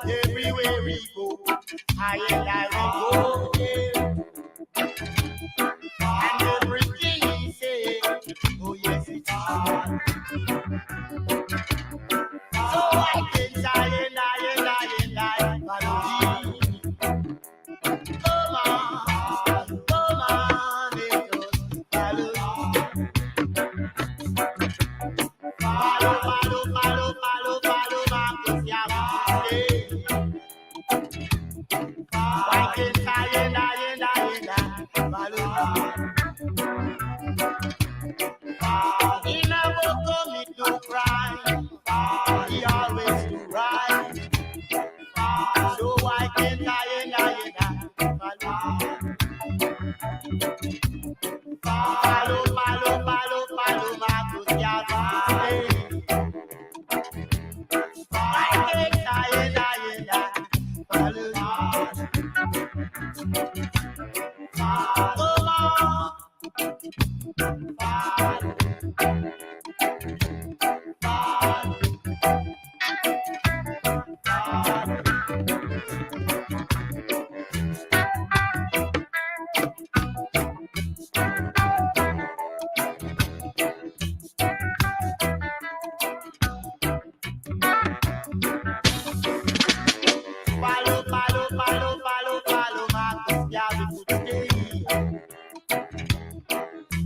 Everywhere we go, I and I will go there. And everything he say, oh yes it's hard. So I can die and die and die and die, melody. Come on, it goes, melody. Follow, Marcus, yeah, I can die and die and die and die, melody. He never commit no crime. He always do right. So I can die and die and die. Follow, Marcus, yeah, I can die and die and die. Follow, come on. Follow, Marcus, yeah, we could stay.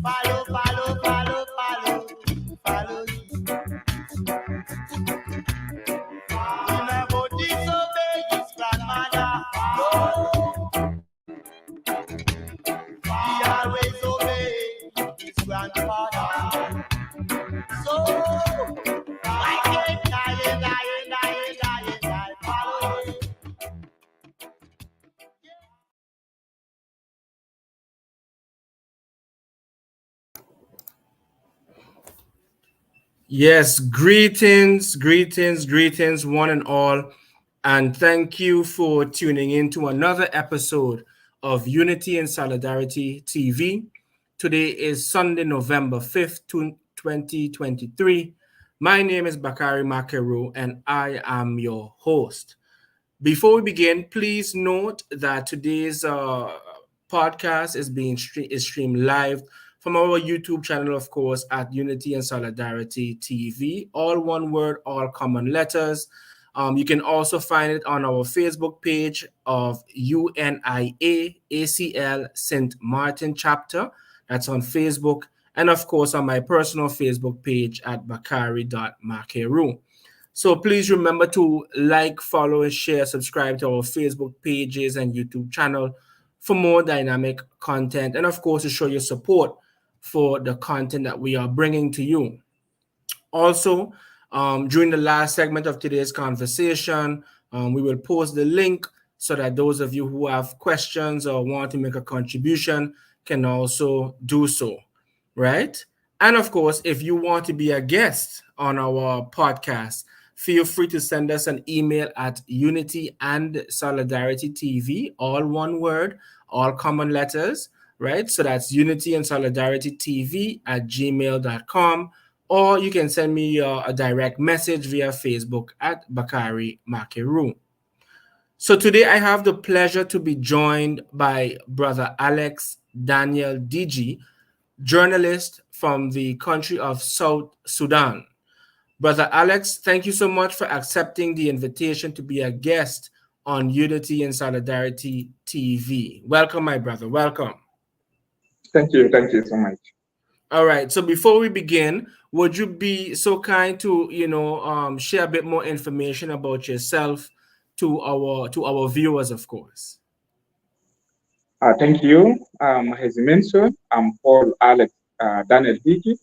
Follow. He never disobey his grandmother. No. He always obey his grandfather. So I can't die, follow him. Yes, greetings, one and all. And thank you for tuning in to another episode of Unity and Solidarity TV. Today is Sunday, November 5th, 2023. My name is Bakari Makeru, and I am your host. Before we begin, please note that today's podcast is being streamed live from our YouTube channel, of course, at Unity and Solidarity TV. All one word, all common letters. You can also find it on our Facebook page of UNIA-ACL St. Martin chapter. That's on Facebook. And of course, on my personal Facebook page at bakari.makeru. So please remember to like, follow, and share, subscribe to our Facebook pages and YouTube channel for more dynamic content. And of course, to show your support for the content that we are bringing to you. Also, during the last segment of today's conversation, we will post the link so that those of you who have questions or want to make a contribution can also do so, right? And of course, if you want to be a guest on our podcast, feel free to send us an email at Unity and Solidarity TV, all one word, all common letters, right? So that's Unity and Solidarity TV at gmail.com, or you can send me a direct message via Facebook at Bakari Makeru. So today I have the pleasure to be joined by Brother Alex Daniel Digi, journalist from the country of South Sudan. Brother Alex, thank you so much for accepting the invitation to be a guest on Unity and Solidarity TV. Welcome, my brother. Welcome. Thank you so much. All right. So before we begin, would you be so kind to, share a bit more information about yourself to our viewers, of course. Thank you. As you mentioned, I'm Paul Alex Daniel Digi.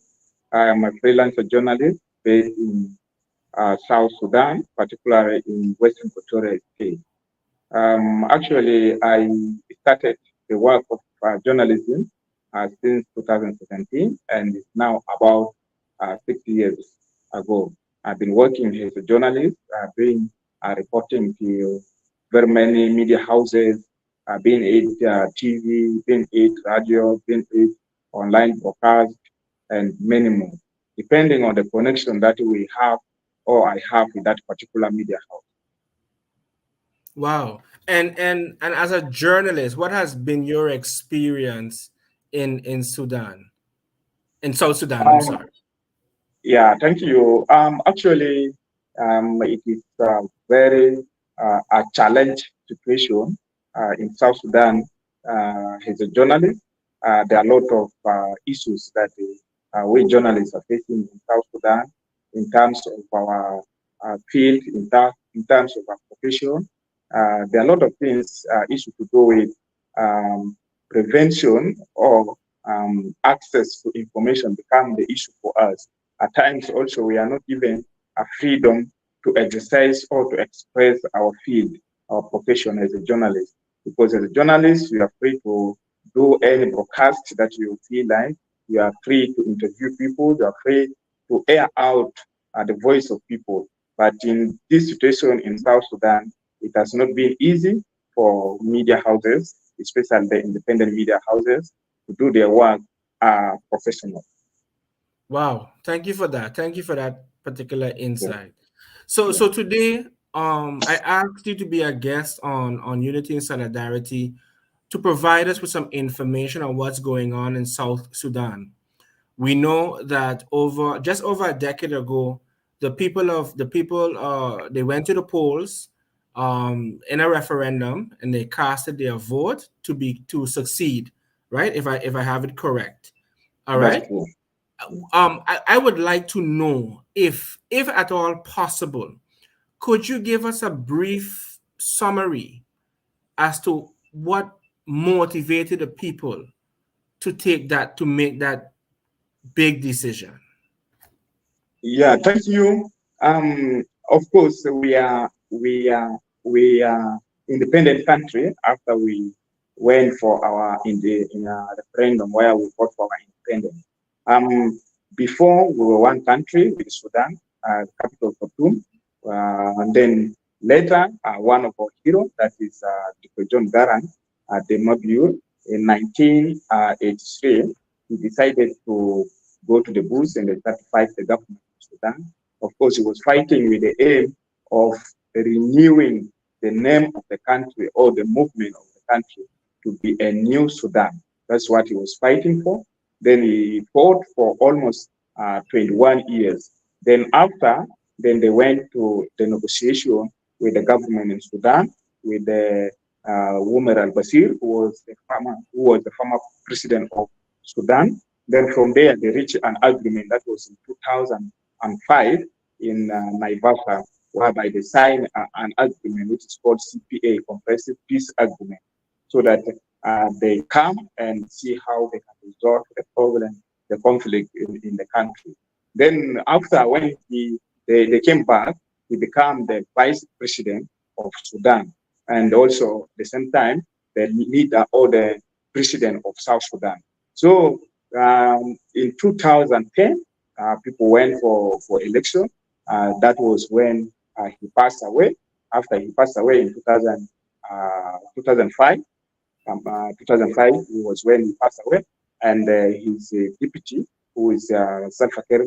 I am a freelancer journalist based in South Sudan, particularly in Western Equatorial State. Actually, I started the work of journalism since 2017, and it's now about 6 years ago. I've been working as a journalist, doing reporting to very many media houses, being it TV, being it radio, being it online broadcast, and many more, depending on the connection that we have or I have with that particular media house. Wow. And as a journalist, what has been your experience in Sudan? In South Sudan, I'm sorry. Yeah, thank you. Actually, it is very a challenge situation in South Sudan. As a journalist, there are a lot of issues that we journalists are facing in South Sudan in terms of our field, in terms of our profession. There are a lot of things, issues to do with prevention or access to information become the issue for us. At times also, we are not given a freedom to exercise or to express our field, our profession as a journalist. Because as a journalist, you are free to do any broadcast that you feel like. You are free to interview people. You are free to air out the voice of people. But in this situation in South Sudan, it has not been easy for media houses, especially the independent media houses, to do their work professionally. Wow, thank you for that. Thank you for that particular insight. So today, I asked you to be a guest on Unity and Solidarity to provide us with some information on what's going on in South Sudan. We know that just over a decade ago, the people they went to the polls in a referendum and they casted their vote to succeed, right? If I have it correct. All right. That's true. I would like to know if at all possible, could you give us a brief summary as to what motivated the people to make that big decision? Yeah, thank you. Of course, we are independent country after we went for our in a referendum where we fought for our independence. Before we were one country with Sudan, capital Khartoum, and then later one of our heroes, that is Dr. John Garang, the Mabur, in 1983, he decided to go to the bush and start to fight the government of Sudan. Of course, he was fighting with the aim of renewing the name of the country or the movement of the country to be a new Sudan. That's what he was fighting for. Then he fought for almost 21 years. Then they went to the negotiation with the government in Sudan, with the Umar al-Bashir, who was the former president of Sudan. Then from there, they reached an agreement that was in 2005 in Naivasha, whereby they signed an agreement which is called CPA, Comprehensive Peace Agreement, so that they come and see how they can resolve the problem, the conflict in the country. Then after, when they came back, he became the vice president of Sudan, and also at the same time, the leader or the president of South Sudan. So in 2010, people went for election. That was when he passed away. After he passed away in 2005, 2005 was when he passed away, and his deputy, who is Salva Kiir,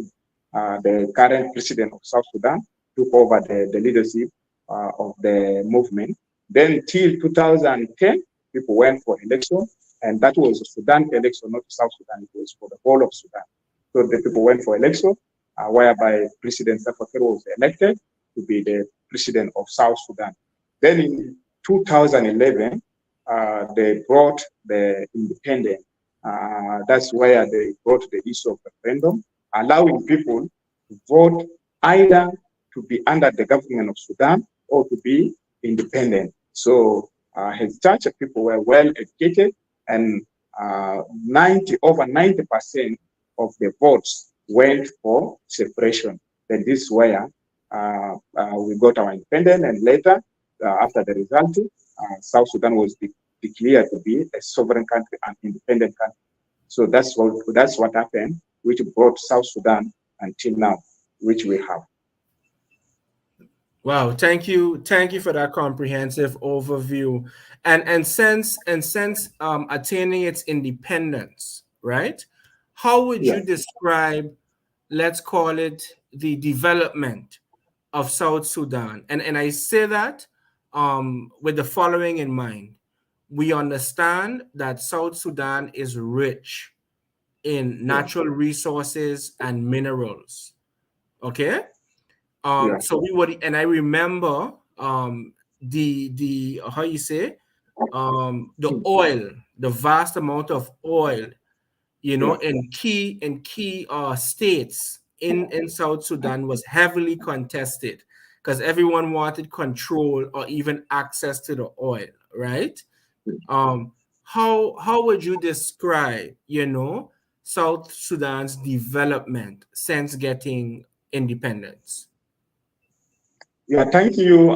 the current president of South Sudan, took over the leadership of the movement. Then till 2010, people went for election, and that was a Sudan election, not South Sudan. It was for the whole of Sudan. So the people went for election, whereby President Salva Kiir was elected to be the president of South Sudan. Then in 2011, they brought the independence. That's where they brought the issue of referendum, allowing people to vote either to be under the government of Sudan or to be independent. So his church people were well educated, and over 90% of the votes went for separation. Then this is where we got our independence, and later, after the result, South Sudan was declared to be a sovereign country and independent country. So that's what happened, which brought South Sudan until now, which we have. Wow, thank you for that comprehensive overview. And since attaining its independence, right? How would you describe, let's call it, the development of South Sudan? And I say that with the following in mind. We understand that South Sudan is rich in natural resources and minerals. Okay? So we would, and I remember the how you say the oil, the vast amount of oil, you know, in key states in South Sudan was heavily contested because everyone wanted control or even access to the oil, right? How would you describe, you know, South Sudan's development since getting independence? Yeah, thank you.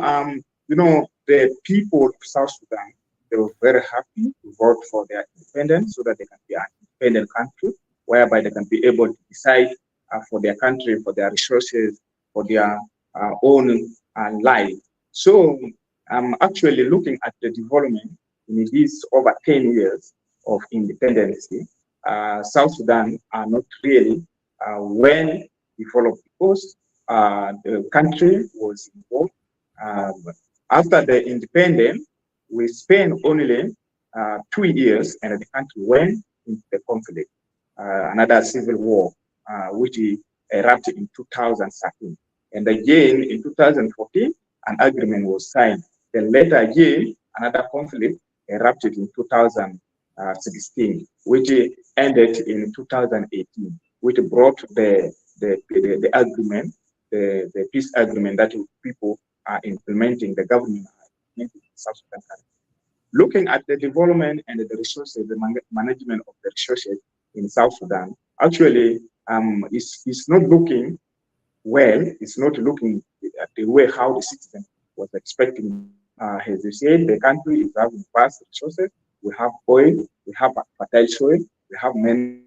You know, the people of South Sudan, they were very happy to vote for their independence so that they can be an independent country, whereby they can be able to decide for their country, for their resources, for their own life. So I'm actually looking at the development in these over 10 years of independence. South Sudan are not really well developed because the country was involved. After the independence, we spent only 2 years and the country went into the conflict, another civil war, which erupted in 2013. And again, in 2014, an agreement was signed. Then later again, another conflict erupted in 2016, which ended in 2018, which brought the agreement, the peace agreement that people are implementing, the government are implementing in South Sudan. Looking at the development and the resources, the management of the resources in South Sudan, actually, it's not looking well. It's not looking at the way how the citizen was expecting. As you said, the country is having vast resources. We have oil, we have fertile soil, we have many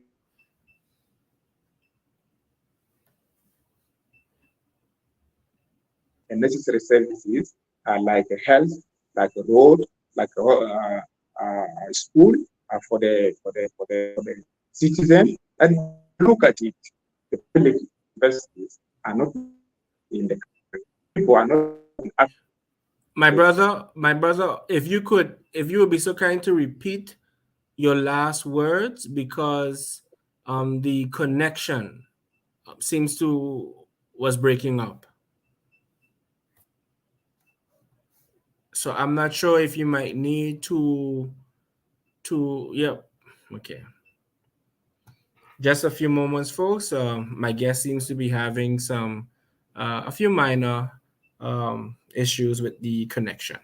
and necessary services like health, like a road, like a school for the citizen. And look at it, the public universities are not in the country. People are not. My brother, if you would be so kind to repeat your last words, because the connection seems to was breaking up. So I'm not sure if you might need to okay. Just a few moments, folks. My guest seems to be having some a few minor issues with the connection.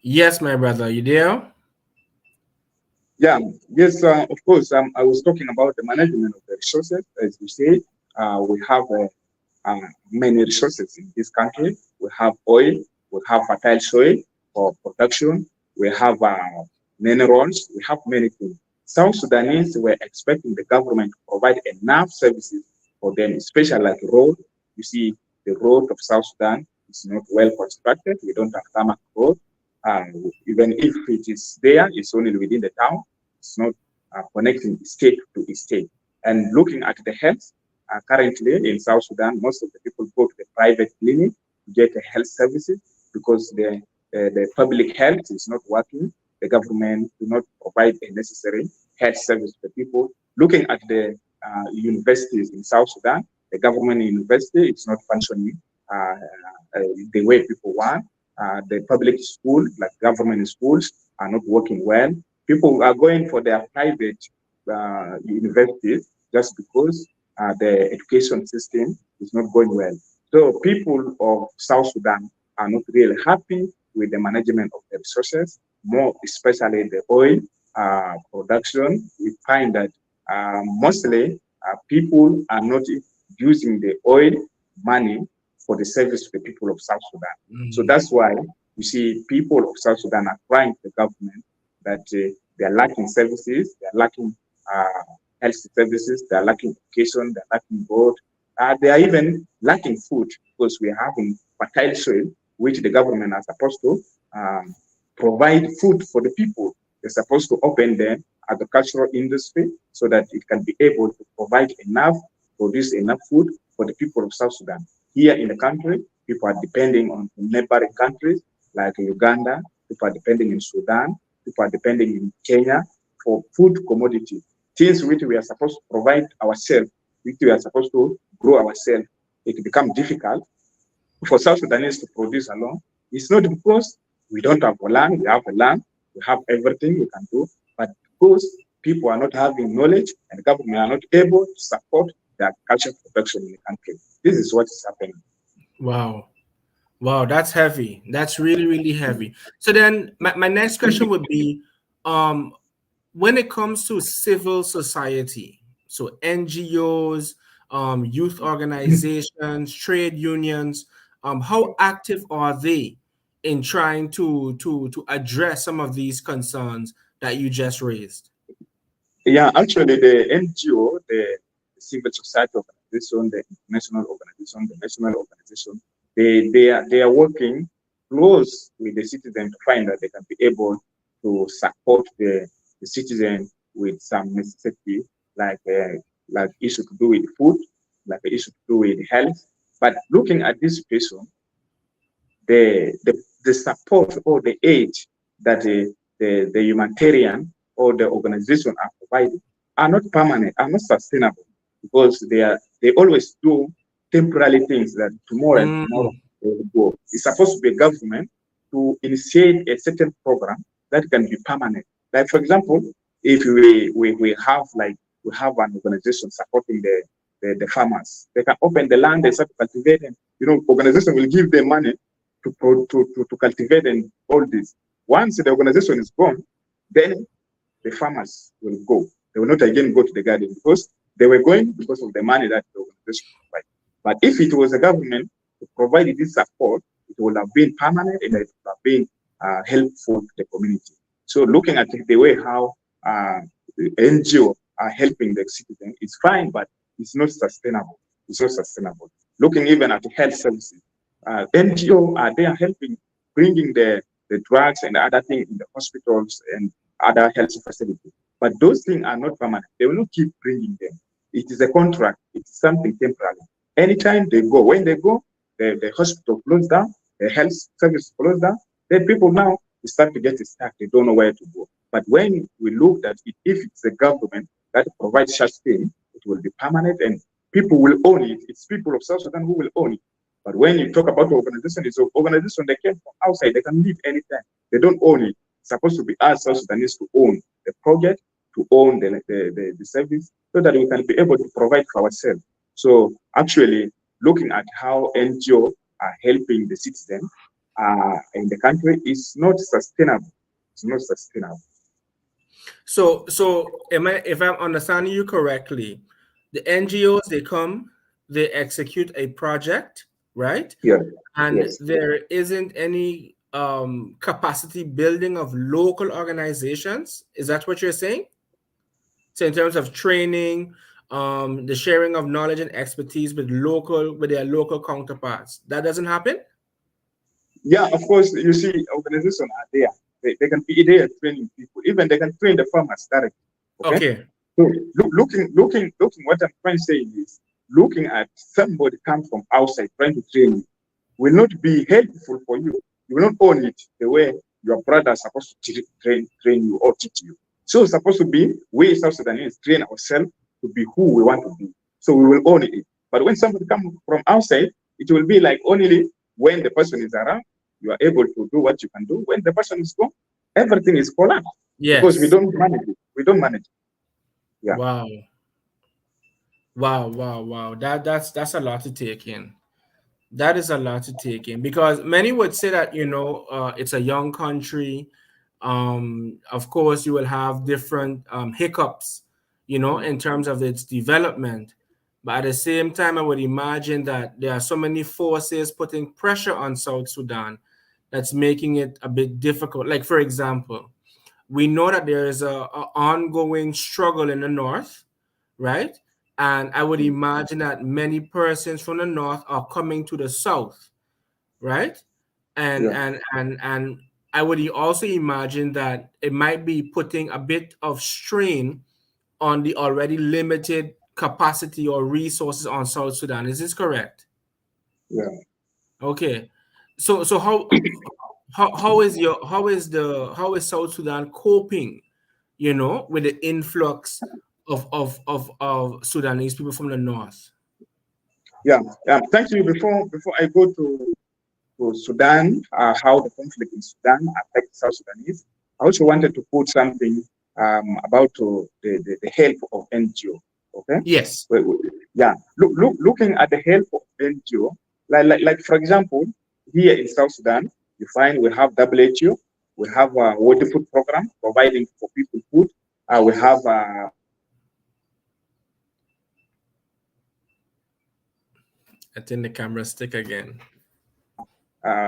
Yes, my brother, you there? Yeah, yes, of course. I was talking about the management of the resources. As you say, we have many resources in this country. We have oil, we have fertile soil for production, we have minerals, we have many things. South Sudanese were expecting the government to provide enough services for them, especially like road. You see, the road of South Sudan is not well constructed. We don't have tarmac road. Even if it is there, it's only within the town. It's not connecting state to state. And looking at the health, currently in South Sudan, most of the people go to the private clinic to get health services because the public health is not working. The government do not provide a necessary health service to the people. Looking at the universities in South Sudan, the government university is not functioning the way people want. The public school, like government schools, are not working well. People are going for their private universities just because the education system is not going well. So people of South Sudan are not really happy with the management of the resources, more especially the oil production. We find that mostly people are not using the oil money for the service to the people of South Sudan. So that's why you see people of South Sudan are crying to the government that they are lacking services, they are lacking health services, they are lacking education, they are lacking road, they are even lacking food because we are having fertile soil, which the government are supposed to provide food for the people. They're supposed to open the agricultural industry so that it can be able to provide enough, produce enough food for the people of South Sudan. Here in the country, people are depending on neighboring countries like Uganda, people are depending in Sudan, people are depending in Kenya for food commodity, things which we are supposed to provide ourselves, which we are supposed to grow ourselves. It becomes difficult for South Sudanese to produce alone. It's not because we don't have land, we have a land, we have everything we can do, but because people are not having knowledge and the government are not able to support the agricultural production in the country. This is what is happening. Wow. Wow, that's heavy. That's really, really heavy. So then my next question would be, when it comes to civil society, so NGOs, youth organizations, trade unions, how active are they in trying to address some of these concerns that you just raised? Yeah, actually, the NGO, the civil society organization, the international organization, the national organization, they are working close with the citizen to find that they can be able to support the citizen with some necessity, like issue to do with food, like issue to do with health. But looking at this situation, the support or the aid that the humanitarian or the organization are providing are not permanent, are not sustainable, because they always do temporary things that tomorrow and tomorrow they will go. It's supposed to be a government to initiate a certain program that can be permanent. Like for example, if we have an organization supporting the farmers, they can open the land, they start cultivating. Organization will give them money to cultivate and all this. Once the organization is gone, then the farmers will go. They will not again go to the garden because they were going because of the money that the organization provided. But if it was a government to provide this support, it would have been permanent and it would have been helpful to the community. So looking at the way how the NGO are helping the citizen is fine, but it's not sustainable. It's not sustainable. Looking even at the health services, NGO they are helping bringing the drugs and other things in the hospitals and other health facilities. But those things are not permanent. They will not keep bringing them. It is a contract. It's something temporary. Anytime they go, when they go, the hospital closes down, the health service closes down, then people now start to get stuck. They don't know where to go. But when we look at it, if it's the government that provides such thing, it will be permanent and people will own it. It's people of South Sudan who will own it. But when you talk about the organization, it's an organization that came from outside. They can leave anytime. They don't own it. It's supposed to be us South Sudanese to own the project, to own the service, so that we can be able to provide for ourselves. So actually, looking at how NGO are helping the citizen in the country is not sustainable. It's not sustainable. So if I'm understanding you correctly, the NGOs, they come, they execute a project, right? Yeah. And Yes. there isn't any capacity building of local organizations. Is that what you're saying? So in terms of training, the sharing of knowledge and expertise with their local counterparts, that doesn't happen? Yeah, of course, you see, organizations are there. They can be there training people. Even they can train the farmers directly. Okay. So looking, what I'm trying to say is, looking at somebody come from outside trying to train you will not be helpful for you. You will not own it the way your brother is supposed to train you or teach you. So it's supposed to be we South Sudanese train ourselves to be who we want to be. So we will own it. But when somebody comes from outside, it will be like only when the person is around, you are able to do what you can do. When the person is gone, everything is collapsed. Yes. Because we don't manage it. We don't manage it. Yeah. Wow. Wow. That's a lot to take in. That is a lot to take in, because many would say that, it's a young country. Of course, you will have different hiccups, in terms of its development. But at the same time, I would imagine that there are so many forces putting pressure on South Sudan that's making it a bit difficult. Like, for example, we know that there is a ongoing struggle in the north, right? And I would imagine that many persons from the north are coming to the south, right? And I would also imagine that it might be putting a bit of strain on the already limited capacity or resources on South Sudan. Is this correct? Yeah. Okay. So how is South Sudan coping, with the influx of Sudanese people from the north? Yeah. Thank you. Before I go to Sudan, how the conflict in Sudan affects South Sudanese, I also wanted to put something about the help of NGO. Okay. Yes. Yeah. Looking at the help of NGO, like for example, here in South Sudan, you find we have WHO, we have a World Food Program providing for people food. We have I think the camera stick again.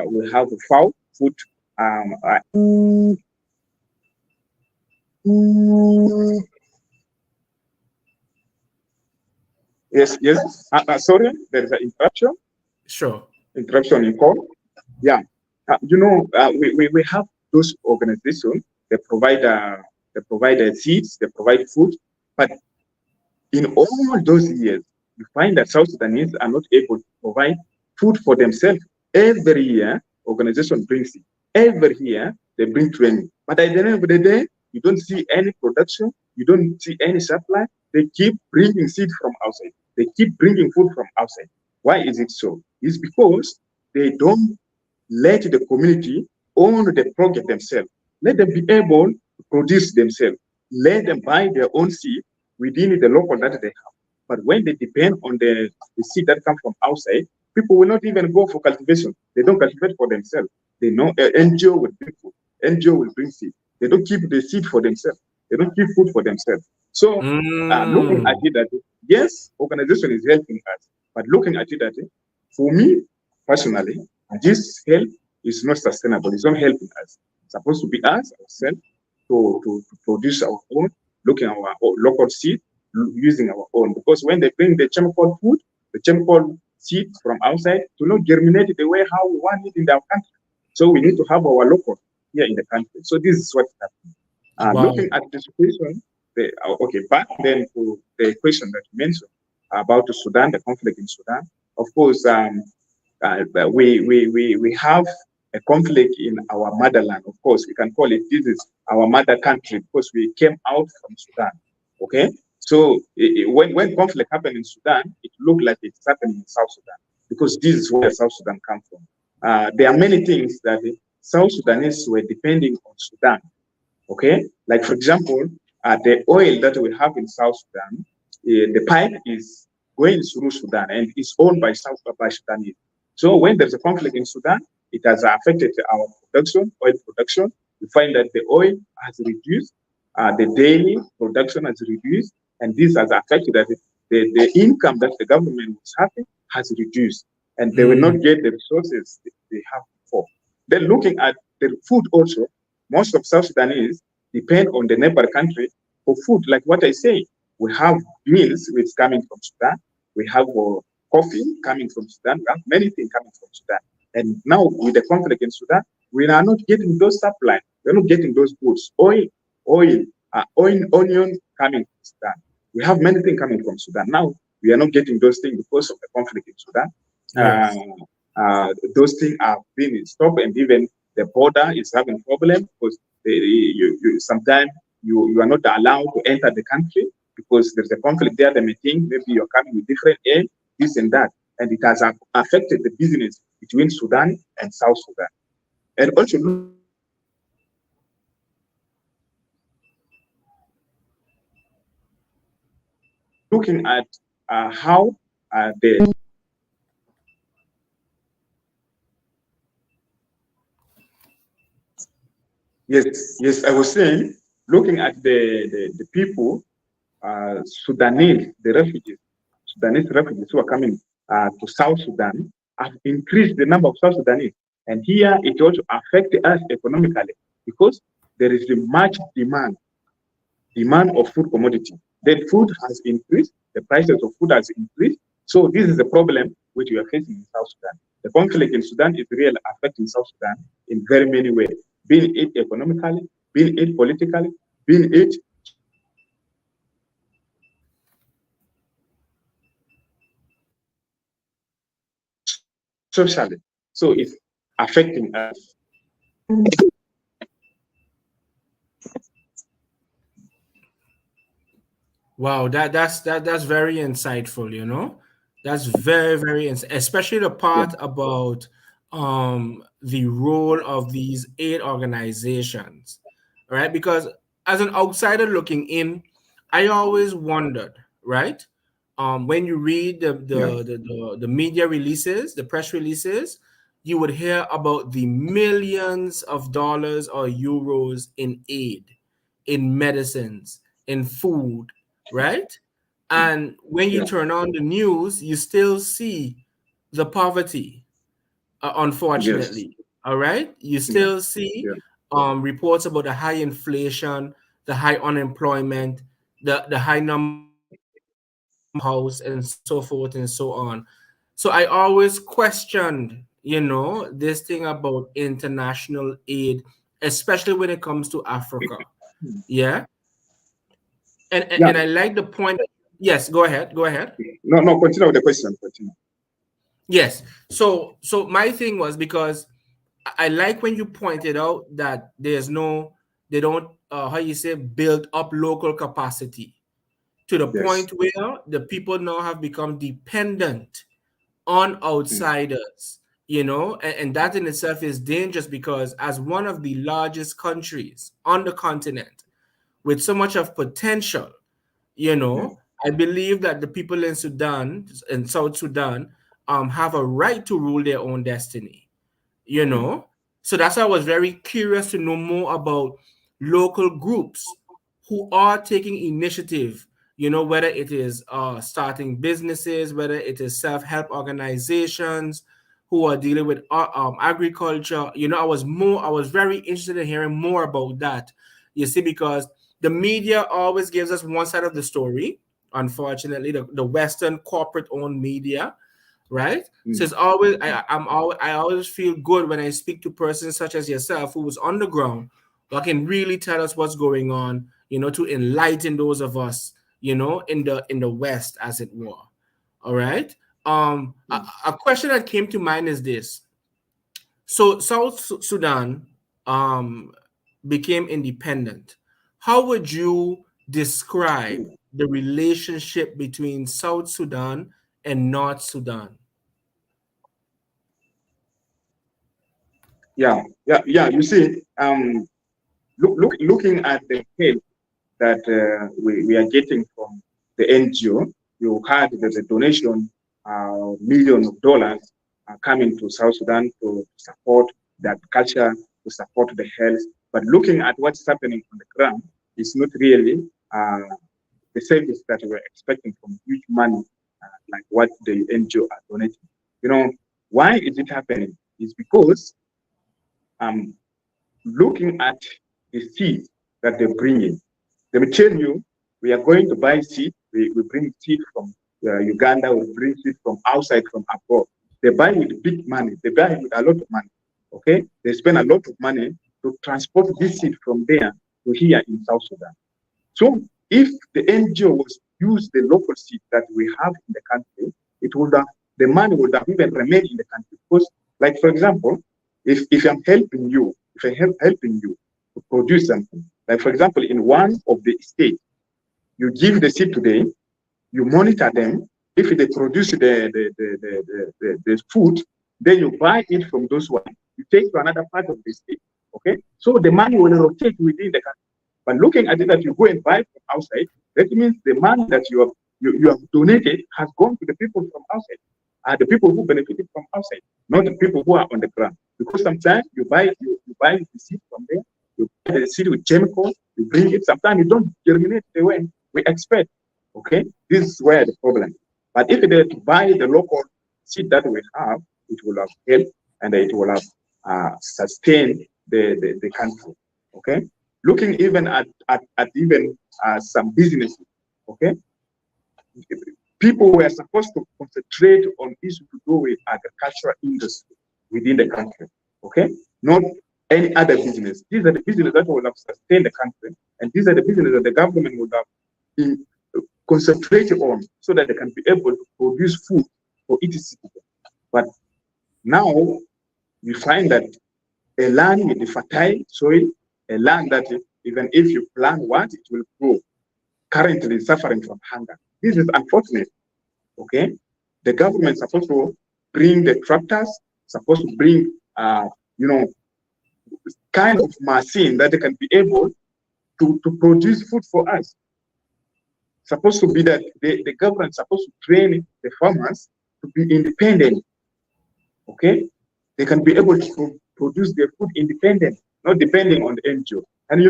we have FAO food. Yes. Sorry, there is an interruption. Sure. Interruption in call. Yeah. We have those organizations. They provide seeds. They provide food. But in all those years, you find that South Sudanese are not able to provide food for themselves. Every year, organization brings it. Every year, they bring training. But at the end of the day, you don't see any production. You don't see any supply. They keep bringing seed from outside. They keep bringing food from outside. Why is it so? It's because they don't let the community own the project themselves. Let them be able to produce themselves. Let them buy their own seed within the local that they have. But when they depend on the seed that comes from outside, people will not even go for cultivation. They don't cultivate for themselves. They know NGO will bring food. NGO will bring seed. They don't keep the seed for themselves. They don't keep food for themselves. So looking at it, that yes, organization is helping us. But looking at it, that for me personally, this help is not sustainable. It's not helping us. It's supposed to be us ourselves to produce our own, looking at our local seed, using our own. Because when they bring the chemical food, the chemical seed from outside, to not germinate the way how we want it in our country. So we need to have our local here in the country. So this is what's happening. Wow. Looking at the situation, back then to the question that you mentioned about Sudan, the conflict in Sudan. Of course, we have a conflict in our motherland. Of course, we can call it, this is our mother country, because we came out from Sudan. Okay, so when conflict happened in Sudan, it looked like it's happening in South Sudan, because this is where South Sudan comes from. There are many things that South Sudanese were depending on Sudan. Okay, like for example, the oil that we have in South Sudan, the pipe is going through Sudan and is owned by Sudanese. So when there's a conflict in Sudan, it has affected our production, oil production. We find that the oil has reduced, the daily production has reduced, and this has affected that the income that the government was having has reduced, and they will not get the resources they have before. Then looking at the food also, most of South Sudanese depend on the neighbor country for food. Like what I say, we have beans which coming from Sudan, we have coffee coming from Sudan, we have many things coming from Sudan. And now with the conflict in Sudan, we are not getting those supply. We're not getting those goods. Onion coming from Sudan. We have many things coming from Sudan. Now we are not getting those things because of the conflict in Sudan. Yes. Those things are being stopped, and even the border is having problem because sometimes you are not allowed to enter the country because there's a conflict there. They may think maybe you're coming with different aid. this and that, and it has affected the business between Sudan and South Sudan. And also looking at how the yes, I was saying, looking at the people, Sudanese, the Sudanese refugees who are coming to South Sudan have increased the number of South Sudanese. And here it also affects us economically because there is a much demand of food commodity. Then food has increased, the prices of food has increased. So this is the problem which we are facing in South Sudan. The conflict in Sudan is really affecting South Sudan in very many ways, being it economically, being it politically, being it socially. So it's affecting us. Wow, that's very insightful, you know. That's very especially the part about the role of these aid organizations, right? Because as an outsider looking in, I always wondered, right? When you read the media releases, the press releases, you would hear about the millions of dollars or euros in aid, in medicines, in food, right? And when you turn on the news, you still see the poverty, Yes. unfortunately. All right. You Yeah. still see Yeah. reports about the high inflation, the high unemployment, the high number of house, and so forth and so on. So I always questioned, you know, this thing about international aid, especially when it comes to Africa. Yeah. Yeah. And I like the point. Yes, go ahead. Go ahead. No, continue with the question. Continue. Yes. So my thing was because I like when you pointed out that they don't how you say build up local capacity to the Yes. point where the people now have become dependent on outsiders, you know, and that in itself is dangerous because as one of the largest countries on the continent with so much of potential, you know, I believe that the people in Sudan, in South Sudan, have a right to rule their own destiny, you know. So that's why I was very curious to know more about local groups who are taking initiative, you know, whether it is starting businesses, whether it is self-help organizations who are dealing with agriculture. You know, I was very interested in hearing more about that, you see, because the media always gives us one side of the story, unfortunately, the Western corporate owned media, right? So it's always I always feel good when I speak to persons such as yourself who was on the ground who can really tell us what's going on, you know, to enlighten those of us, you know, in the West, as it were. All right. A question that came to mind is this. So South Sudan became independent. How would you describe the relationship between South Sudan and North Sudan? Yeah. You see, looking at the help that we are getting from the NGO, you had the donation, millions of dollars coming to South Sudan to support that culture, to support the health. But looking at what's happening on the ground, it's not really the service that we were expecting from huge money, like what the NGO are donating. You know, why is it happening? It's because looking at the seed that they bring in. Let me tell you, we are going to buy seed. We bring seed from Uganda, we bring seed from outside, from abroad. They buy with big money. They buy with a lot of money. Okay? They spend a lot of money to transport this seed from there to here in South Sudan. So if the NGO was use the local seed that we have in the country, it would have, the money would have even remained in the country. Because, like for example, if I'm helping you, if I'm helping you to produce something, like for example, in one of the states, you give the seed today, you monitor them, if they produce the food, then you buy it from those ones. You take to another part of the state. Okay, so the money will rotate within the country. But looking at it that you go and buy from outside, that means the money that you have donated has gone to the people from outside, the people who benefited from outside, not the people who are on the ground. Because sometimes you buy the seed from there, you buy the seed with chemicals, you bring it. Sometimes you don't germinate the way we expect. Okay, this is where the problem. But if they buy the local seed that we have, it will have helped and it will have sustained the country. Okay, looking even at even some businesses. Okay, people were supposed to concentrate on issues to do with agricultural industry within the country. Okay, not any other business. These are the businesses that will have sustained the country, and these are the businesses that the government will have concentrated on, so that they can be able to produce food for its citizens. But now we find that a land with a fertile soil, a land that even if you plant what, it will grow, currently suffering from hunger. This is unfortunate. Okay, the government is supposed to bring the tractors, supposed to bring kind of machine that they can be able to produce food for us. Supposed to be that the government supposed to train the farmers to be independent. Okay, they can be able to produce their food independent, not depending on the NGO. And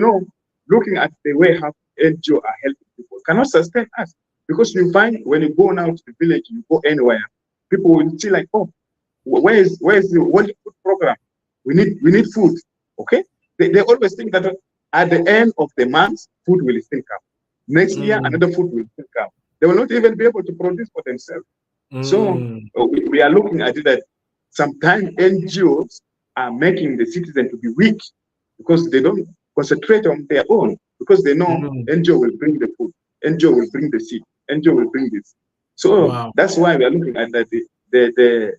looking at the way how NGO are helping people cannot sustain us, because you find when you go now to the village, you go anywhere, people will see like, oh, where's the World Food Program? We need food. Okay, they always think that at the end of the month, food will still come. Next year, another food will still come. They will not even be able to produce for themselves. So we are looking at it that sometimes NGOs are making the citizen to be weak, because they don't concentrate on their own, because they know NGO will bring the food, NGO will bring the seed, NGO will bring this. So that's why we are looking at that the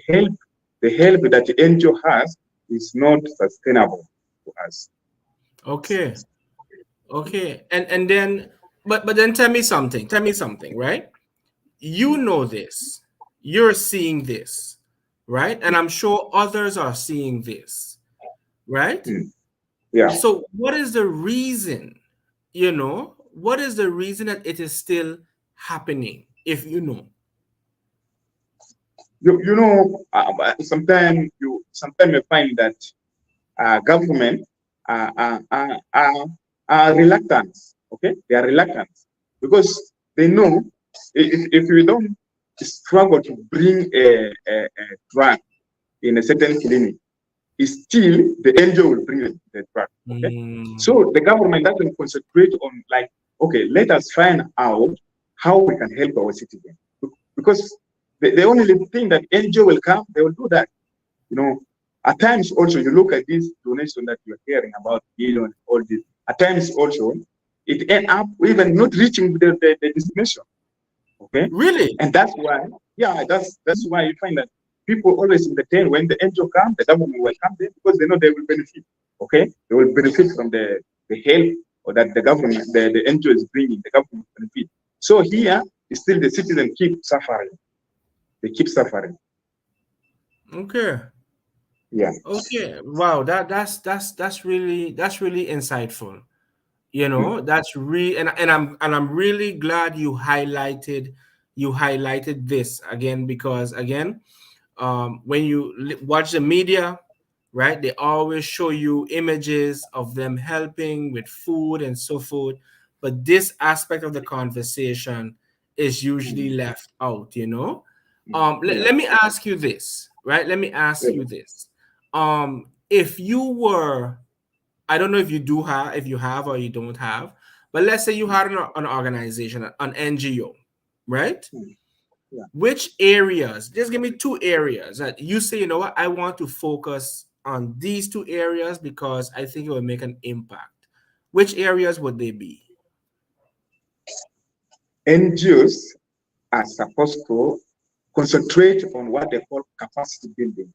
help that the NGO has is not sustainable for us. Okay. And then but then tell me something, right? You know this, you're seeing this, right? And I'm sure others are seeing this, right? Yeah. So what is the reason, what is the reason that it is still happening, if you know? Sometimes you find that government are reluctant. Okay, they are reluctant because they know if we don't struggle to bring a drug in a certain clinic, still the NGO will bring the drug. Okay, so the government doesn't concentrate on like, okay, let us find out how we can help our citizens, because the only thing that NGO will come, they will do that. At times also you look at this donation that you're hearing about, all this. At times also it end up even not reaching the destination. Okay, really? And that's why, that's why you find that people always entertain when the NGO come, the government will come there, because they know they will benefit. Okay, they will benefit from the help or that the government, the NGO is bringing. The government benefit. So here, still the citizen keep suffering. They keep suffering. Okay. Yeah. Okay. Wow. That's really insightful. That's really, and I'm really glad you highlighted this again, because again, when you watch the media, right, they always show you images of them helping with food and so forth, but this aspect of the conversation is usually left out. Let me ask you this, right? Let me ask you this. If you were, I don't know if you have or you don't have, but let's say you had an organization, an NGO, right? Yeah. Which areas, just give me 2 areas that you say, you know what, I want to focus on these 2 areas because I think it will make an impact. Which areas would they be? NGOs are supposed to concentrate on what they call capacity building.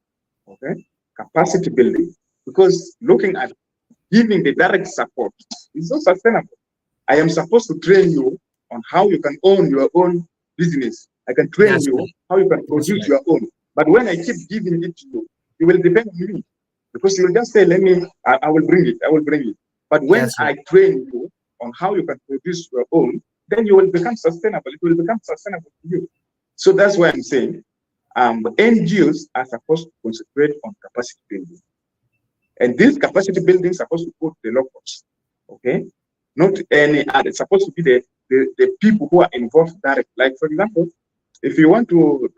Okay, capacity building, because looking at giving the direct support is not sustainable. I am supposed to train you on how you can own your own business. I can train That's you right. how you can That's produce right. your own. But when I keep giving it to you, it will depend on me. Because you will just say, I will bring it, I will bring it. But when That's right. I train you on how you can produce your own, then you will become sustainable. It will become sustainable to you. So that's why I'm saying NGOs are supposed to concentrate on capacity building. And this capacity building is supposed to go to the locals, okay? Not any other. It's supposed to be the people who are involved directly. Like, for example, if you want to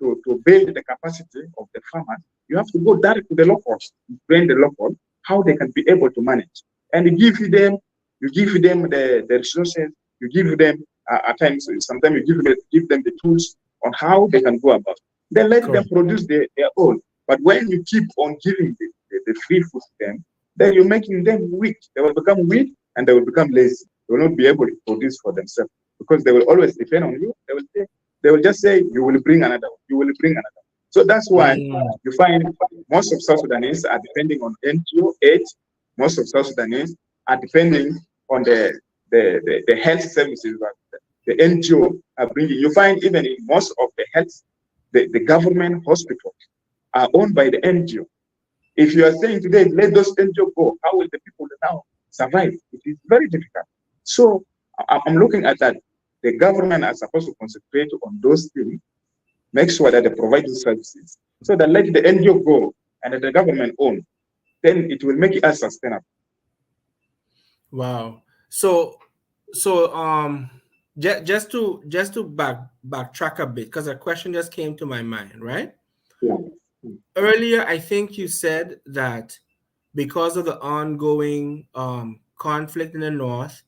build the capacity of the farmers, you have to go direct to the locals, train the local, how they can be able to manage. And you give them the resources, you give them, at times, sometimes you give them the tools on how they can go about. Then let them produce their own. But when you keep on giving the free food to them, then you're making them weak. They will become weak and they will become lazy. They will not be able to produce for themselves because they will always depend on you. They will just say, you will bring another one, you will bring another one. So that's why you find most of South Sudanese are depending on NGO aid. Most of South Sudanese are depending on the health services that the NGO are bringing. You find even in most of the health, the government hospitals are owned by the NGO. If you are saying today, let those NGO go, how will the people now survive? It is very difficult. So I'm looking at that. The government are supposed to concentrate on those things, make sure that they provide those services, so that let the NGO go and that the government own, then it will make us sustainable. Wow. So just to backtrack a bit, because a question just came to my mind, right? Yeah. Earlier, I think you said that because of the ongoing conflict in the north,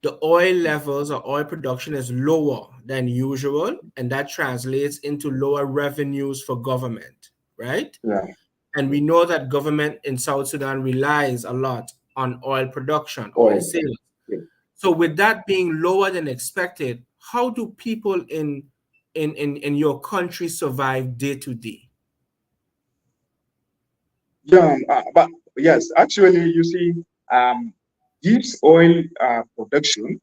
the oil levels or oil production is lower than usual, and that translates into lower revenues for government, right? Yeah. And we know that government in South Sudan relies a lot on oil production, oil Oil. sales. Yeah. So with that being lower than expected, how do people in your country survive day to day? Yeah, but yes, actually, you see, this oil production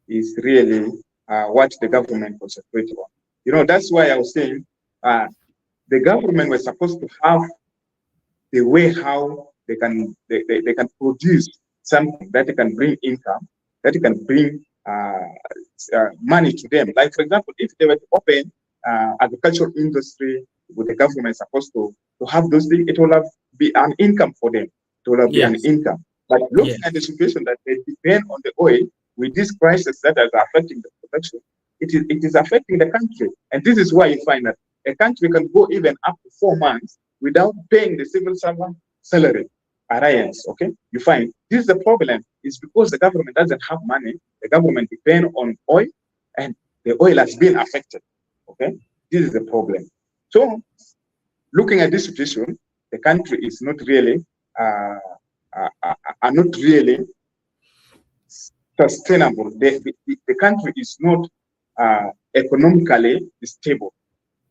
is really what the government concentrated on. You know, that's why I was saying the government was supposed to have the way how they can produce something that can bring income, that can bring money to them. Like, for example, if they were to open agricultural industry with the government supposed to have those things, it will have be an income for them. It will have be an Yes. income. But looking Yes. at the situation that they depend on the oil with this crisis that is affecting the production, it is affecting the country. And this is why you find that a country can go even up to 4 months without paying the civil servant salary arrears. Okay, you find this is the problem. Is because the government doesn't have money. The government depend on oil, and the oil has been affected. Okay, this is the problem. So, looking at this situation, the country is not really are not really sustainable. The country is not economically stable.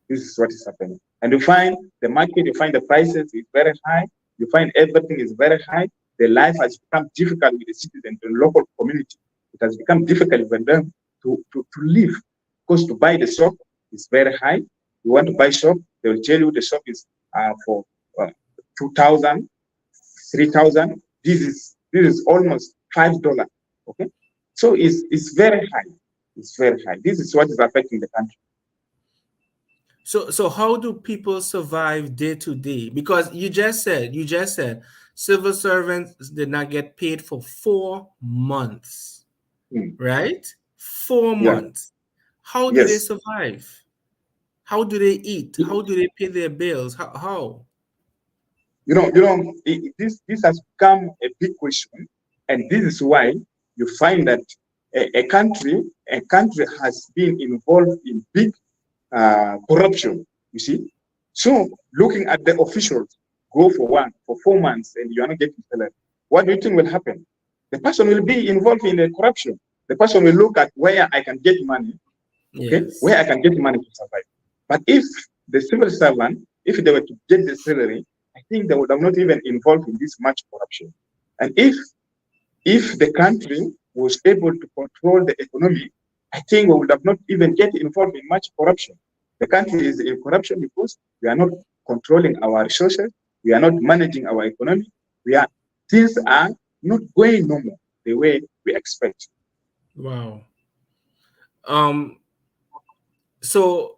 This is what is happening. And you find the market, you find the prices is very high, you find everything is very high. The life has become difficult with the citizens, the local community. It has become difficult for them to live. Because to buy the shop is very high. You want to buy shop, they will tell you the shop is for 2,000, 3,000. This is almost $5. Okay, so it's very high. It's very high. This is what is affecting the country. So how do people survive day to day? Because you just said civil servants did not get paid for 4 months, right? 4 Yeah. months. How do they Yes. survive? How do they eat? How do they pay their bills? How? This has become a big question, and this is why you find that a country has been involved in big corruption. You see, so looking at the officials go for 4 months and you are not getting salary, what do you think will happen? The person will be involved in the corruption. The person will look at where I can get money, okay, Yes. where I can get money to survive. But if the civil servant, if they were to get the salary, I think they would have not even involved in this much corruption. And if the country was able to control the economy, I think we would have not even get involved in much corruption. The country is in corruption because we are not controlling our resources, we are not managing our economy, things are not going normal the way we expect. Wow. Um. So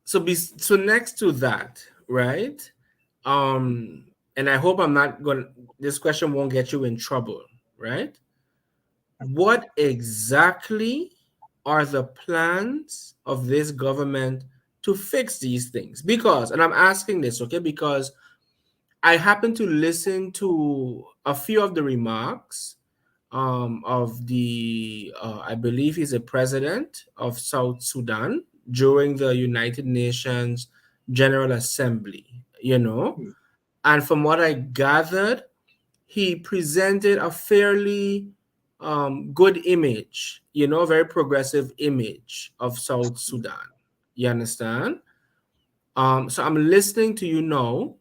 so next to that, right? And I hope I'm not going. This question won't get you in trouble, right? What exactly are the plans of this government to fix these things? Because, and I'm asking this, okay, because I happen to listen to a few of the remarks of the, I believe he's a president of South Sudan during the United Nations General Assembly, you know. And from what I gathered, he presented a fairly good image, you know, very progressive image of South Sudan. You understand? So I'm listening to you now,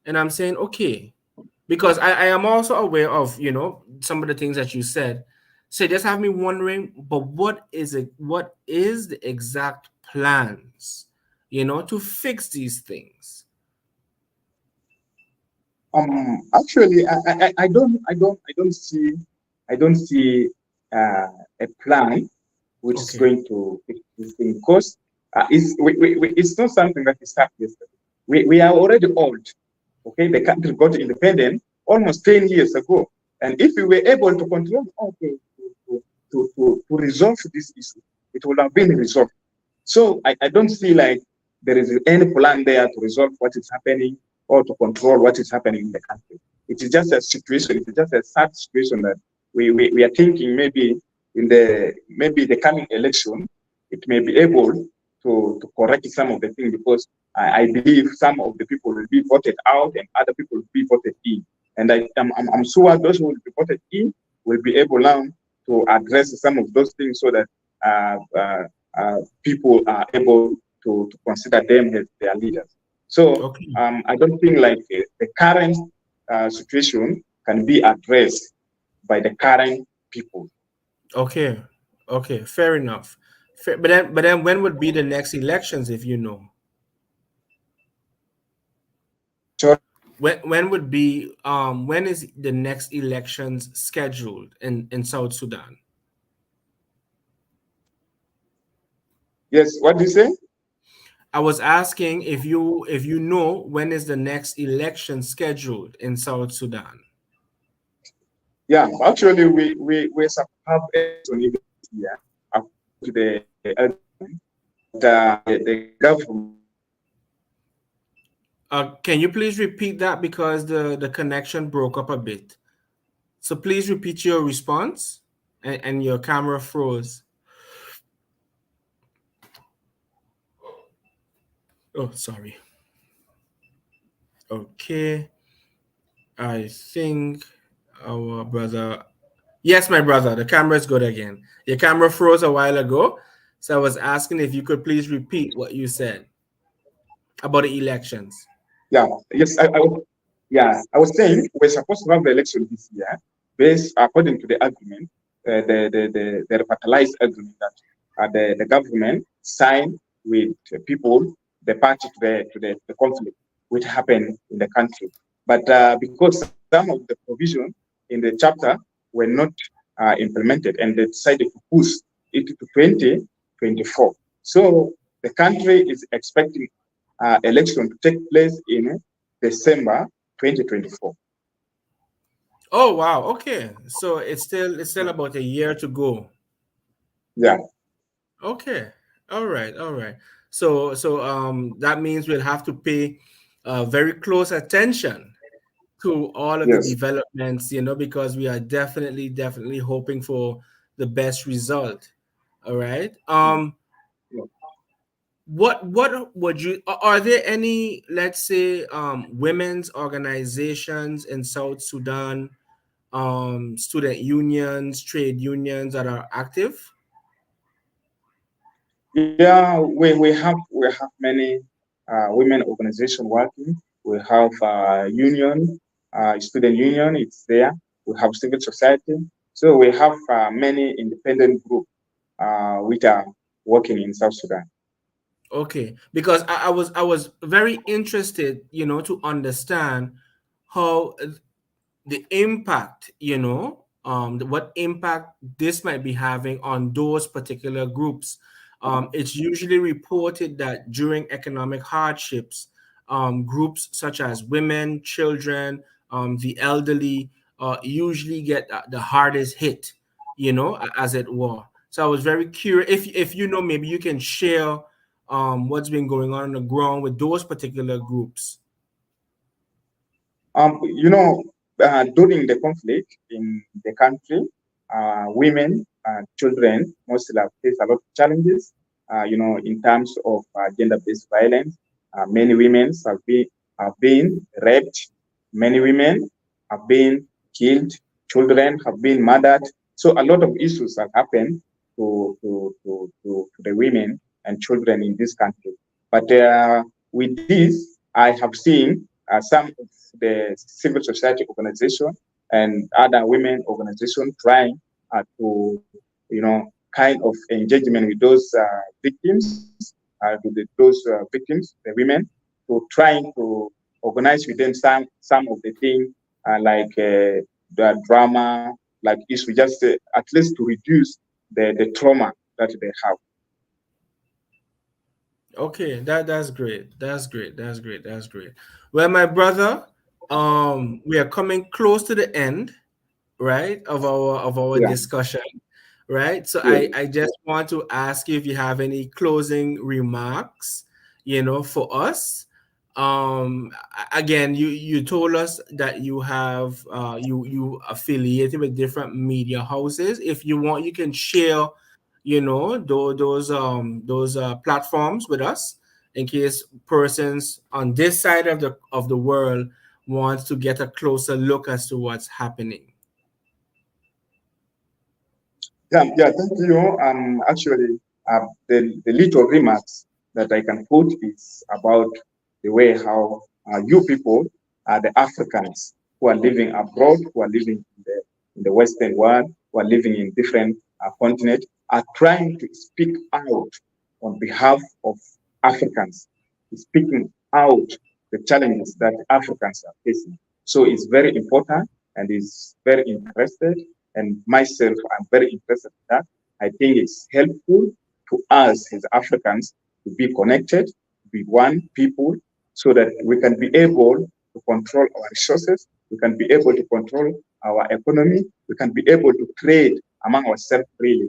and I'm saying, okay, because I am also aware of, you know, some of the things that you said. So just have me wondering, but what is it? What is the exact plans, you know, to fix these things? Actually, I don't see a plan which is Okay. going to fix this thing because it's not something that is started yesterday. We are already old. Okay, the country got independent almost 10 years ago, and if we were able to control, okay, to resolve this issue, it would have been resolved. So I don't see like there is any plan there to resolve what is happening or to control what is happening in the country. It is just a situation, it is just a sad situation that we are thinking maybe maybe the coming election, it may be able to correct some of the things because I believe some of the people will be voted out and other people will be voted in. And I'm sure those who will be voted in will be able now to address some of those things so that people are able to consider them as their leaders. So Okay. I don't think like the current situation can be addressed by the current people. Okay. Okay. Fair enough. Fair, but then when would be the next elections if you know? So When would be when is the next elections scheduled in South Sudan? yes, what do you say? I was asking if you know when is the next election scheduled in South Sudan. Yeah, actually we have election even this year according to the the government. Can you please repeat that because the connection broke up a bit? So please repeat your response and your camera froze. Oh, sorry. Okay. I think our brother. Yes, my brother, the camera is good again. Your camera froze a while ago. So I was asking if you could please repeat what you said about the elections. Yeah, yes, I was saying we're supposed to have the election this year, based according to the agreement, the revitalized agreement that the government signed with people, the party to the conflict, which happened in the country. But because some of the provisions in the chapter were not implemented, and they decided to push it to 2024. So the country is expecting election to take place in December 2024. Oh wow, okay. So it's still about a year to go. Yeah. Okay. All right, all right. So that means we'll have to pay very close attention to all of the Yes. developments, you know, because we are definitely hoping for the best result. All right. What would you are there any, let's say, women's organizations in South Sudan, student unions, trade unions that are active? Yeah, we have many women organization working. We have union, student union. It's there. We have civil society. So we have many independent groups which are working in South Sudan. Okay, because I was very interested, to understand how the impact, what impact this might be having on those particular groups. It's usually reported that during economic hardships, groups such as women, children, the elderly, usually get the hardest hit, as it were. So I was very curious if maybe you can share what's been going on the ground with those particular groups. You know, during the conflict in the country, women, children mostly have faced a lot of challenges. In terms of gender-based violence, many women have been raped. Many women have been killed. Children have been murdered. So a lot of issues have happened to the women and children in this country. But with this, I have seen some of the civil society organization and other women organization trying to, kind of engagement with those victims, those victims, the women, to trying to organize with them some of the things like the drama, like issue, just at least to reduce the trauma that they have. Okay, that's great. That's great. That's great. That's great. Well, my brother, we are coming close to the end, right, of our Yeah, discussion, right? So yeah. I just want to ask you if you have any closing remarks, for us. Again, you told us that you have you affiliated with different media houses. If you want, you can share, those platforms with us in case persons on this side of the world want to get a closer look as to what's happening. Yeah, thank you. Actually, the little remarks that I can put is about the way how you people, the Africans who are living abroad, who are living in the Western world, who are living in different continents, are trying to speak out on behalf of Africans, speaking out the challenges that Africans are facing. So it's very important and is very interested. And myself, I'm very interested in that. I think it's helpful to us as Africans to be connected, to be one people, so that we can be able to control our resources, we can be able to control our economy, we can be able to trade among ourselves freely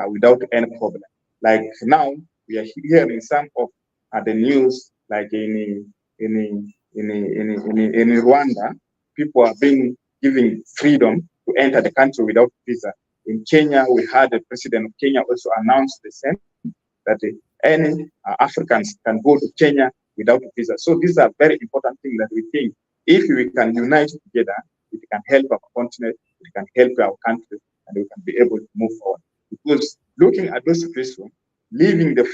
without any problem. Like now, we are hearing some of the news, like in Rwanda, people are being given freedom to enter the country without visa. In Kenya, we had the president of Kenya also announce the same, that any Africans can go to Kenya without visa. So these are very important things that we think if we can unite together, it can help our continent, it can help our country, and we can be able to move forward. Because looking at those situations, leaving the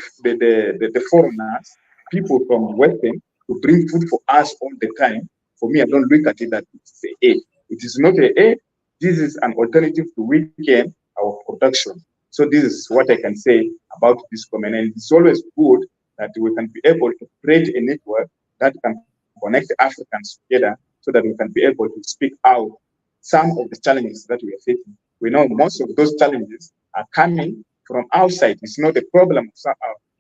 foreigners, people from Western, to bring food for us all the time, for me, I don't look at it that it's a aid. It is not a aid. This is an alternative to weaken our production. So this is what I can say about this comment. And it's always good that we can be able to create a network that can connect Africans together so that we can be able to speak out some of the challenges that we are facing. We know most of those challenges are coming from outside. It's not a problem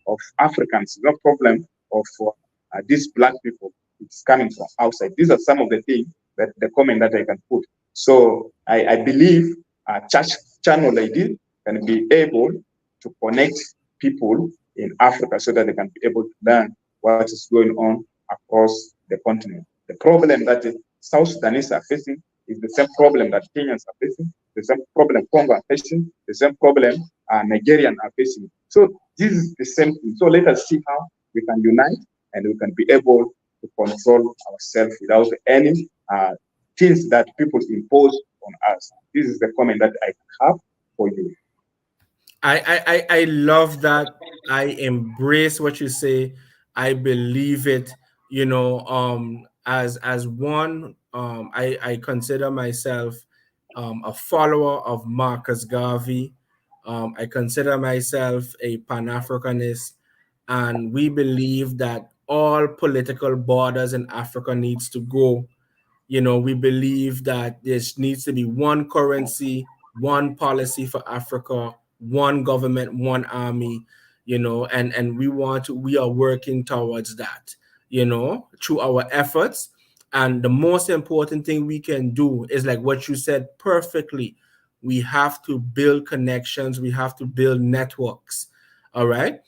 of Africans, it's not a problem of these black people. It's coming from outside. These are some of the things that the comment that I can put. So I believe church channel like this can be able to connect people in Africa so that they can be able to learn what is going on across the continent. The problem that the South Sudanese are facing is the same problem that Kenyans are facing, the same problem Congo are facing, the same problem Nigerians are facing. So this is the same thing. So let us see how we can unite and we can be able to control ourselves without any things that people impose on us. This is the comment that I have for you. I love that. I embrace what you say. I believe it. As one, I consider myself a follower of Marcus Garvey. I consider myself a Pan Africanist. and we believe that all political borders in Africa needs to go. We believe that there needs to be one currency, one policy for Africa, one government, one army, and we are working towards that, through our efforts. And the most important thing we can do is like what you said perfectly. We have to build connections, we have to build networks. All right.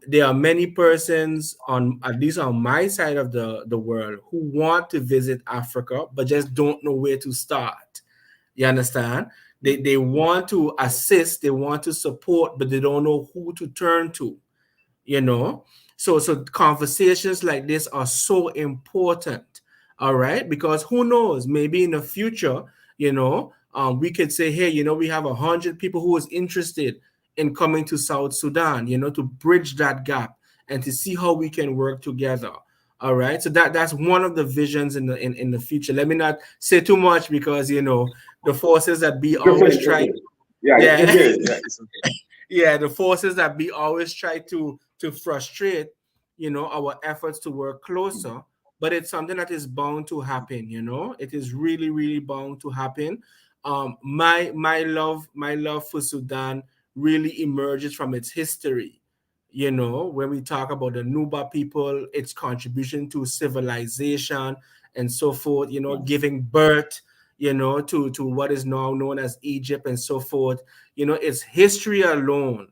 There are many persons on, at least on my side of the world, who want to visit Africa but just don't know where to start. You understand? They want to assist, they want to support, but they don't know who to turn to. you know so conversations like this are so important. All right, because who knows, maybe in the future, we could say, hey, we have 100 people who is interested in coming to South Sudan, to bridge that gap and to see how we can work together. All right, so that's one of the visions in the future. Let me not say too much, because the forces that be It's okay, always it's try. okay. Yeah, Yeah. yeah, it's okay. Yeah, the forces that be always try to frustrate, our efforts to work closer. But it's something that is bound to happen. It is really, really bound to happen. My love for Sudan really emerges from its history. When we talk about the Nuba people, its contribution to civilization and so forth, giving birth, to what is now known as Egypt and so forth. Its history alone,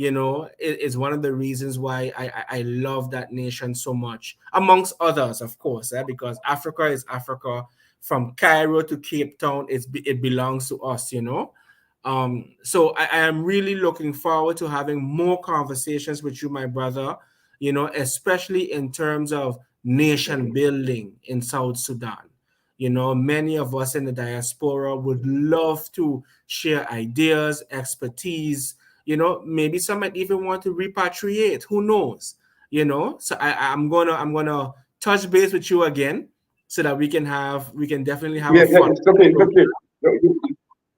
is one of the reasons why I love that nation so much, amongst others, of course, because Africa is Africa. From Cairo to Cape Town, it belongs to us. So I am really looking forward to having more conversations with you, my brother, especially in terms of nation building in South Sudan. Many of us in the diaspora would love to share ideas, expertise. Maybe some might even want to repatriate. Who knows? So I'm gonna touch base with you again, so that we can definitely have a Yeah, yeah, fun. it's okay, it's okay.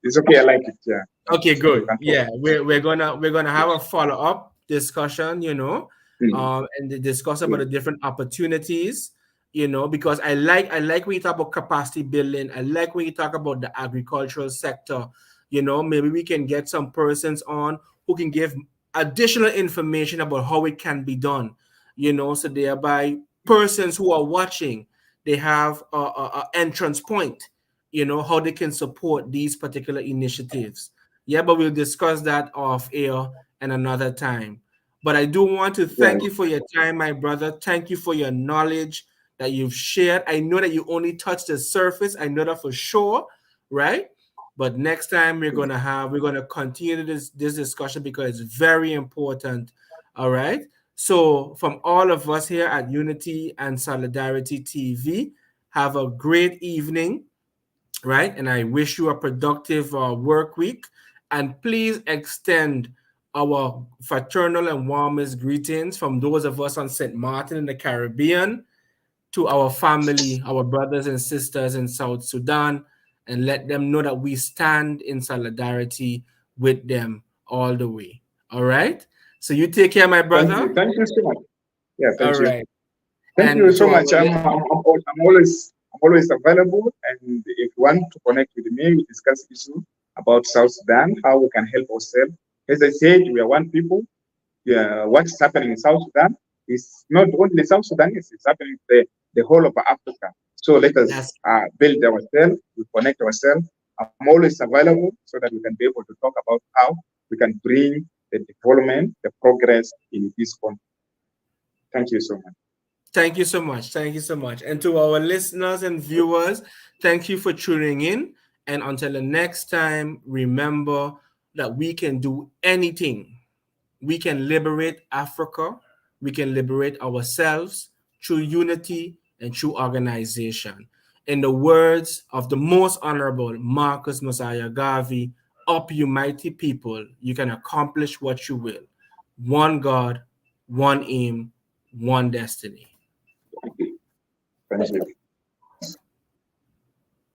It's okay, I like it. Yeah, Okay, you good. can talk. Yeah, we're gonna have a follow-up discussion, Mm. and discuss about Yeah, the different opportunities, because I like when you talk about capacity building. I like when you talk about the agricultural sector. Maybe we can get some persons on who can give additional information about how it can be done. So thereby persons who are watching, they have a entrance point, how they can support these particular initiatives. Yeah, but we'll discuss that off air and another time. But I do want to yeah. thank you for your time, my brother. Thank you for your knowledge that you've shared. I know that you only touched the surface. I know that for sure, right? But next time we're gonna continue this discussion, because it's very important. All right. So from all of us here at Unity and Solidarity TV, have a great evening, right? And I wish you a productive work week. And please extend our fraternal and warmest greetings from those of us on St. Martin in the Caribbean to our family, our brothers and sisters in South Sudan, and let them know that we stand in solidarity with them all the way. All right? So you take care, my brother. Thank you so much. Yeah, All thank you. right. Thank you And so to our much. I'm always available, and if you want to connect with me, we discuss issue about South Sudan, how we can help ourselves. As I said, we are one people. Yeah, what's happening in South Sudan is not only South Sudan, it's happening the whole of Africa. So let us that's build ourselves, we connect ourselves. I'm always available so that we can be able to talk about how we can bring the development, the progress in this country. Thank you so much. Thank you so much. Thank you so much. And to our listeners and viewers, thank you for tuning in. And until the next time, remember that we can do anything. We can liberate Africa. We can liberate ourselves through unity and through organization. In the words of the most honorable Marcus Mosiah Garvey, up you mighty people, you can accomplish what you will. One God, one aim, one destiny. Thank you.